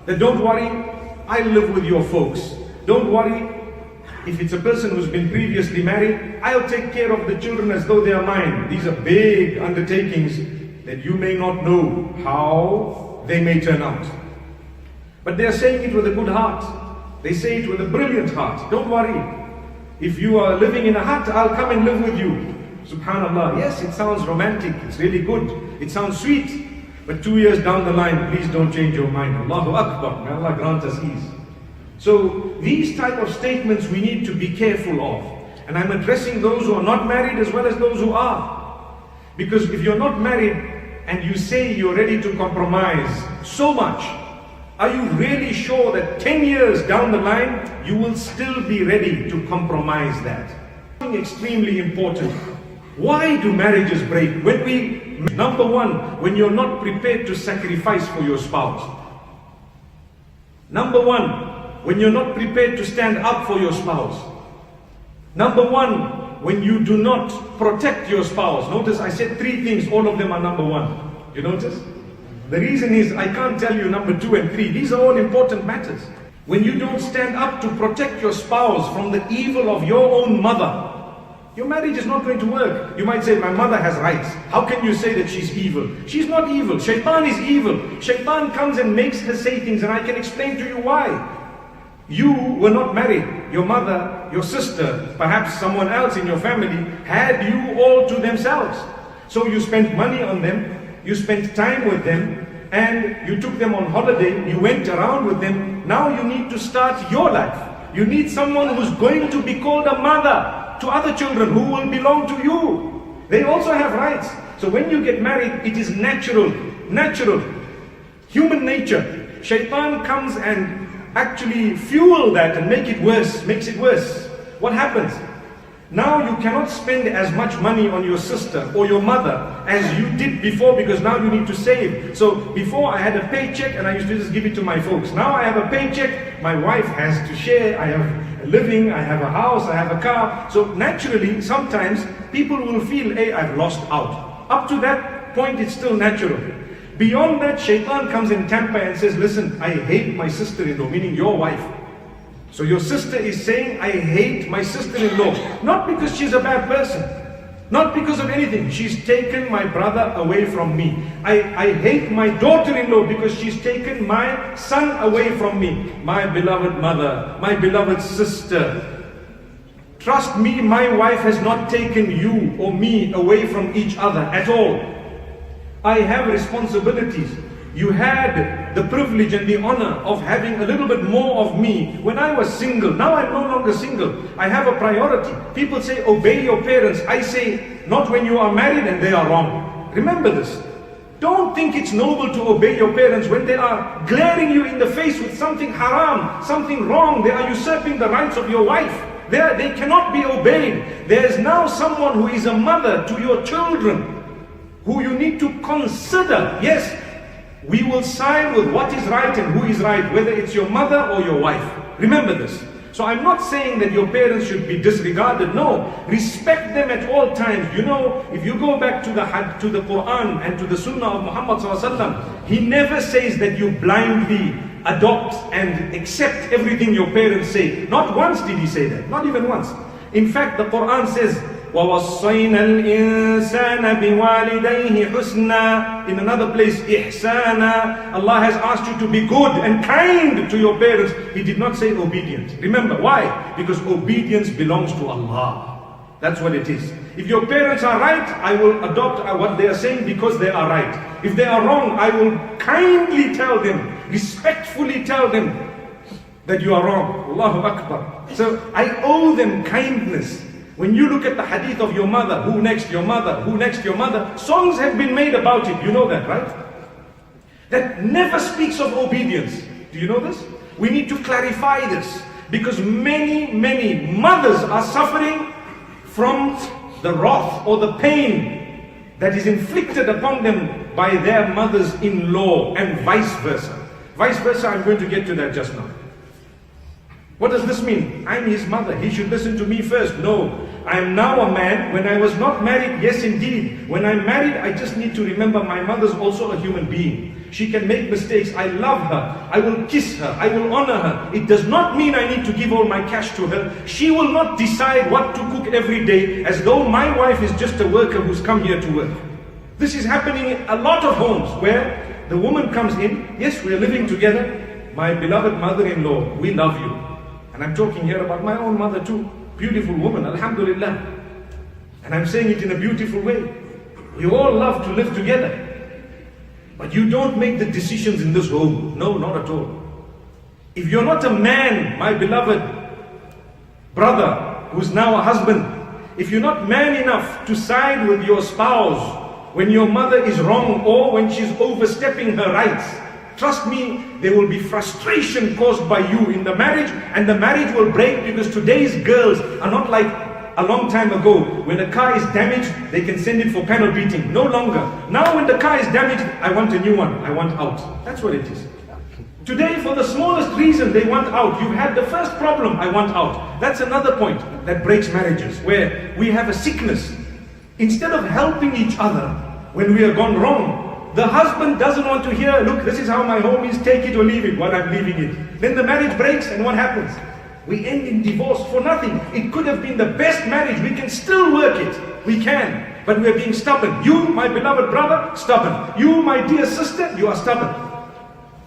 That don't worry, I'll live with your folks. Don't worry, if it's a person who's been previously married, I'll take care of the children as though they are mine. These are big undertakings that you may not know how they may turn out. But they are saying it with a good heart. They say it with a brilliant heart. Don't worry. If you are living in a hut, I'll come and live with you. Subhanallah. Yes, it sounds romantic. It's really good. It sounds sweet. But 2 years down the line, please don't change your mind. Allahu Akbar. May Allah grant us ease. So these type of statements we need to be careful of. And I'm addressing those who are not married as well as those who are. Because if you're not married and you say you're ready to compromise so much, are you really sure that 10 years down the line, you will still be ready to compromise that? Something extremely important. Why do marriages break? Number one, when you're not prepared to sacrifice for your spouse. Number one, when you're not prepared to stand up for your spouse. Number one, when you do not protect your spouse. Notice I said 3 things, all of them are number 1. You notice? The reason is I can't tell you number 2 and 3. These are all important matters. When you don't stand up to protect your spouse from the evil of your own mother, your marriage is not going to work. You might say, my mother has rights. How can you say that she's evil? She's not evil. Shaitan is evil. Shaitan comes and makes her say things, and I can explain to you why. You were not married. Your mother, your sister, perhaps someone else in your family had you all to themselves. So you spent money on them, you spent time with them, and you took them on holiday, you went around with them. Now you need to start your life. You need someone who's going to be called a mother to other children who will belong to you. They also have rights. So when you get married, it is natural, human nature. Shaitan comes and actually fuel that and makes it worse. What happens? Now you cannot spend as much money on your sister or your mother as you did before, because now you need to save. So before I had a paycheck and I used to just give it to my folks. Now I have a paycheck, my wife has to share, I have a living, I have a house, I have a car. So naturally, sometimes people will feel, hey, I've lost out. Up to that point, it's still natural. Beyond that, Shaitan comes in tamper and says, listen, I hate my sister-in-law, meaning your wife. So your sister is saying, I hate my sister-in-law. Not because she's a bad person. Not because of anything. She's taken my brother away from me. I hate my daughter-in-law because she's taken my son away from me. My beloved mother, my beloved sister. Trust me, my wife has not taken you or me away from each other at all. I have responsibilities. You had the privilege and the honor of having a little bit more of me when I was single. Now I'm no longer single. I have a priority. People say, obey your parents. I say, not when you are married and they are wrong. Remember this. Don't think it's noble to obey your parents when they are glaring you in the face with something haram, something wrong. They are usurping the rights of your wife. They cannot be obeyed. There is now someone who is a mother to your children, who you need to consider. Yes, we will side with what is right and who is right, whether it's your mother or your wife. Remember this. So I'm not saying that your parents should be disregarded. No, respect them at all times. You know, if you go back to the Quran and to the Sunnah of Muhammad ﷺ, he never says that you blindly adopt and accept everything your parents say. Not once did he say that. Not even once. In fact, the Quran says, وَوَصَّيْنَا الْإِنسَانَ بِوَالِدَيْهِ حُسْنًا. In another place, إِحْسَانًا. Allah has asked you to be good and kind to your parents. He did not say obedient. Remember, why? Because obedience belongs to Allah. That's what it is. If your parents are right, I will adopt what they are saying because they are right. If they are wrong, I will kindly tell them, respectfully tell them that you are wrong. Allahu Akbar. So I owe them kindness. When you look at the hadith of your mother, who next your mother, who next your mother, songs have been made about it. You know that, right? That never speaks of obedience. Do you know this? We need to clarify this, because many mothers are suffering from the wrath or the pain that is inflicted upon them by their mothers-in-law, and vice versa. Vice versa, I'm going to get to that just now. What does this mean? I'm his mother, he should listen to me first. No, I am now a man. When I was not married, yes indeed. When I'm married, I just need to remember my mother's also a human being. She can make mistakes. I love her. I will kiss her. I will honor her. It does not mean I need to give all my cash to her. She will not decide what to cook every day as though my wife is just a worker who's come here to work. This is happening in a lot of homes where the woman comes in. Yes, we are living together. My beloved mother-in-law, we love you. And I'm talking here about my own mother too. Beautiful woman, alhamdulillah. And I'm saying it in a beautiful way. We all love to live together. But you don't make the decisions in this home. No, not at all. If you're not a man, my beloved brother, who's now a husband, if you're not man enough to side with your spouse when your mother is wrong or when she's overstepping her rights, trust me, there will be frustration caused by you in the marriage, and the marriage will break, because today's girls are not like a long time ago. When a car is damaged, they can send it for panel beating. No longer. Now when the car is damaged, I want a new one. I want out. That's what it is. Today, for the smallest reason, they want out. You've had the first problem, I want out. That's another point that breaks marriages, where we have a sickness. Instead of helping each other when we are gone wrong, the husband doesn't want to hear, look, this is how my home is, take it or leave it, while I'm leaving it. Then the marriage breaks, and what happens? We end in divorce for nothing. It could have been the best marriage. We can still work it. We can. But we're being stubborn. You, my beloved brother, stubborn. You, my dear sister, you are stubborn.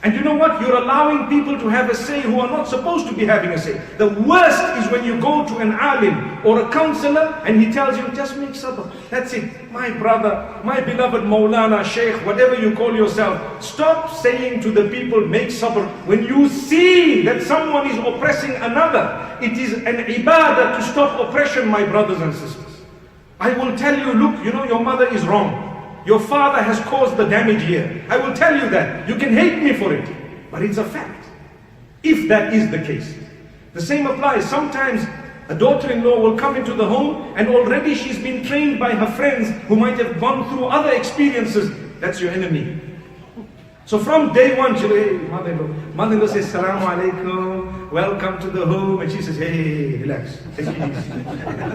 And you know what? You're allowing people to have a say who are not supposed to be having a say. The worst is when you go to an alim or a counselor and he tells you, just make sabr. That's it. My brother, my beloved Maulana, Sheikh, whatever you call yourself, stop saying to the people, make sabr. When you see that someone is oppressing another, it is an ibadah to stop oppression, my brothers and sisters. I will tell you, look, you know, your mother is wrong. Your father has caused the damage here. I will tell you that. You can hate me for it, but it's a fact. If that is the case. The same applies. Sometimes a daughter-in-law will come into the home and already she's been trained by her friends who might have gone through other experiences. That's your enemy. So from day one, she'll, hey, mother-in-law says, Assalamu alaikum, welcome to the home. And she says, hey, relax, take it easy.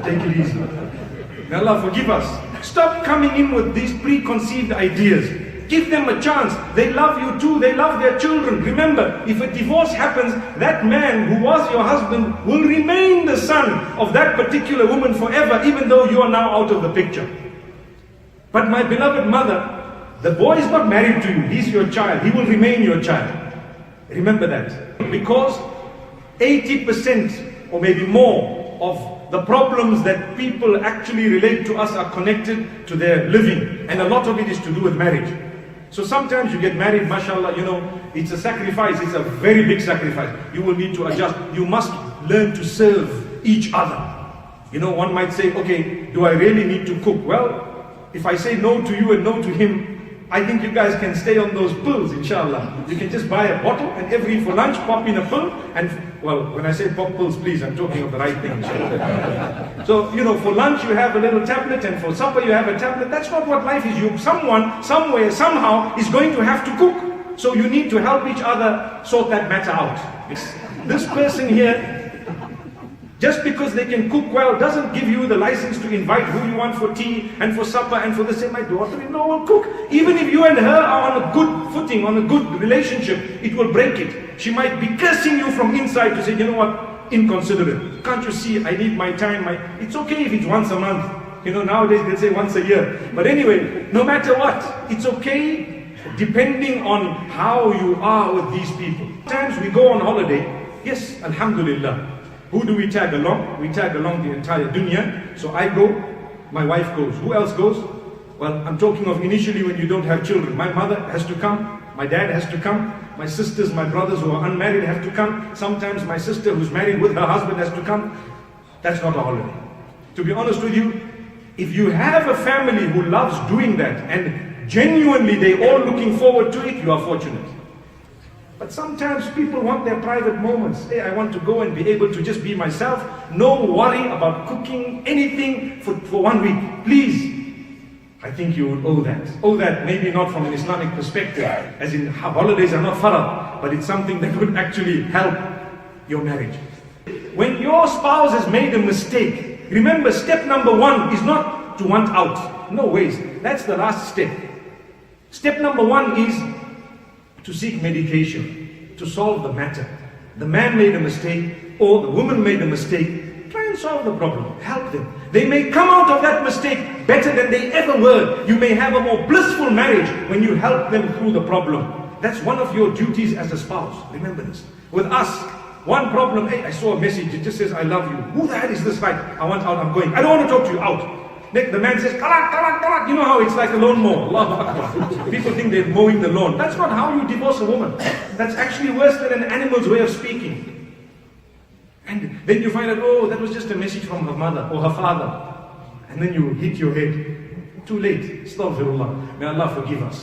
Take it easy. May Allah forgive us. Stop coming in with these preconceived ideas. Give them a chance. They love you too. They love their children. Remember, if a divorce happens, that man who was your husband will remain the son of that particular woman forever, even though you are now out of the picture. But my beloved mother, the boy is not married to you. He's your child. He will remain your child. Remember that. Because 80% or maybe more of the problems that people actually relate to us are connected to their living. And a lot of it is to do with marriage. So sometimes you get married, mashallah, you know, it's a sacrifice. It's a very big sacrifice. You will need to adjust. You must learn to serve each other. You know, one might say, okay, do I really need to cook? Well, if I say no to you and no to him, I think you guys can stay on those pills, inshallah. You can just buy a bottle and for lunch pop in a pill. And well, when I say pop pills, please, I'm talking of the right thing, inshallah. So, you know, for lunch you have a little tablet and for supper you have a tablet. That's not what life is. Someone, somewhere, somehow is going to have to cook. So you need to help each other sort that matter out. This person here, just because they can cook well doesn't give you the license to invite who you want for tea and for supper and for the same. My daughter-in-law will cook. Even if you and her are on a good footing, on a good relationship, it will break it. She might be cursing you from inside to say, you know what, inconsiderate. Can't you see, I need my time. It's okay if it's once a month. You know, nowadays they say once a year. But anyway, no matter what, it's okay depending on how you are with these people. Sometimes we go on holiday. Yes, alhamdulillah. Who do we tag along? We tag along the entire dunya. So I go, my wife goes. Who else goes? Well, I'm talking of initially when you don't have children. My mother has to come, my dad has to come, my sisters, my brothers who are unmarried have to come. Sometimes my sister who's married with her husband has to come. That's not a holiday. To be honest with you, if you have a family who loves doing that and genuinely they're all looking forward to it, you are fortunate. But sometimes people want their private moments. Hey, I want to go and be able to just be myself. No worry about cooking anything for 1 week. Please. I think you would owe that. Owe that maybe not from an Islamic perspective, as in holidays are not farad, but it's something that would actually help your marriage. When your spouse has made a mistake, remember step number 1 is not to want out. No ways. That's the last step. Step number 1 is to seek medication, to solve the matter. The man made a mistake, or the woman made a mistake. Try and solve the problem. Help them. They may come out of that mistake better than they ever were. You may have a more blissful marriage when you help them through the problem. That's one of your duties as a spouse. Remember this. With us, one problem, hey, I saw a message, it just says, I love you. Who the hell is this guy? I want out, I'm going. I don't want to talk to you, out. The man says, talak, talak, talak. You know how it's like a lawnmower. Allahu Akbar. People think they're mowing the lawn. That's not how you divorce a woman. That's actually worse than an animal's way of speaking. And then you find out, oh, that was just a message from her mother or her father. And then you hit your head. Too late. Astaghfirullah. May Allah forgive us.